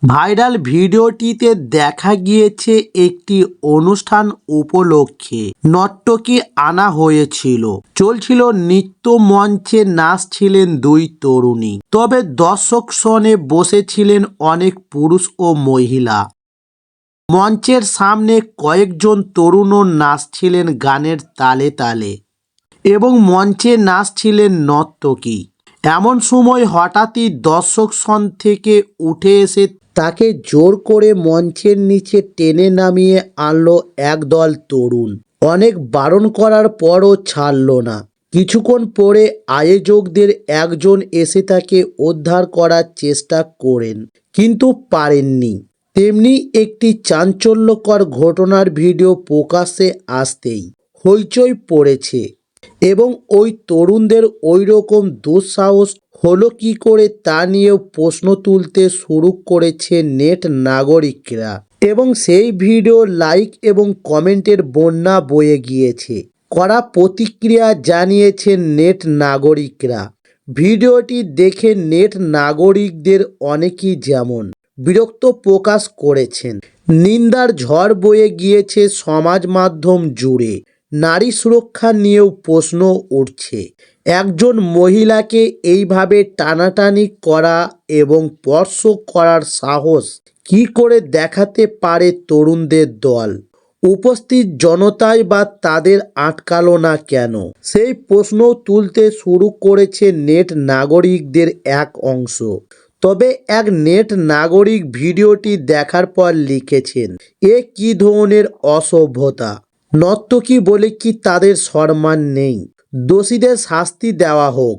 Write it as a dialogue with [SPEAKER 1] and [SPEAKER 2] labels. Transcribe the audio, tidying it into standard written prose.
[SPEAKER 1] Viral ভিডিওটিতে দেখা গিয়েছে একটি অনুষ্ঠান উপলক্ষে নর্তকী আনা হয়েছিল। চলছিল নৃত্য, মঞ্চে নাচছিলেন দুই তরুণী। তবে দর্শক শনে বসেছিলেন অনেক পুরুষ ও মহিলা। মঞ্চের সামনে কয়েকজন তরুণও নাচছিলেন গানের তালে তালে এবং মঞ্চে নাচছিলেন নর্তকী। এমন সময় হঠাৎই দর্শক শন থেকে উঠে এসে তাকে জোর করে মঞ্চের নিচে টেনে নামিয়ে আনলো একদল তরুণ। অনেক বারণ করার পরও ছাড়ল না। কিছুক্ষণ পরে আয়োজকদের একজন এসে তাকে উদ্ধার করার চেষ্টা করেন, কিন্তু পারেননি। তেমনি একটি চাঞ্চল্যকর ঘটনার ভিডিও প্রকাশ্যে আসতেই হইচই পড়েছে এবং ওই তরুণদের ওই রকম দুঃসাহস হলো কী করে তা নিয়েও প্রশ্ন তুলতে শুরু করেছে নেট নাগরিকরা এবং সেই ভিডিও লাইক এবং কমেন্টের বন্যা বয়ে গিয়েছে। কড়া প্রতিক্রিয়া জানিয়েছেন নেট নাগরিকরা। ভিডিওটি দেখে নেট নাগরিকদের অনেকেই যেমন বিরক্ত প্রকাশ করেছেন। নিন্দার ঝড় বয়ে গিয়েছে সমাজ মাধ্যম জুড়ে। নারী সুরক্ষা নিয়েও প্রশ্ন উঠছে। একজন মহিলাকে এইভাবে টানাটানি করা এবং স্পর্শ করার সাহস কী করে দেখাতে পারে তরুণদের দল? উপস্থিত জনতাই বা তাদের আটকালো না কেন? সেই প্রশ্ন তুলতে শুরু করেছে নেট নাগরিকদের এক অংশ। তবে এক নেট নাগরিক ভিডিওটি দেখার পর লিখেছেন, এ কী ধরনের অসভ্যতা! নর্তকী বলে কি তাদের সম্মান নেই? দোষীদের শাস্তি দেওয়া হোক।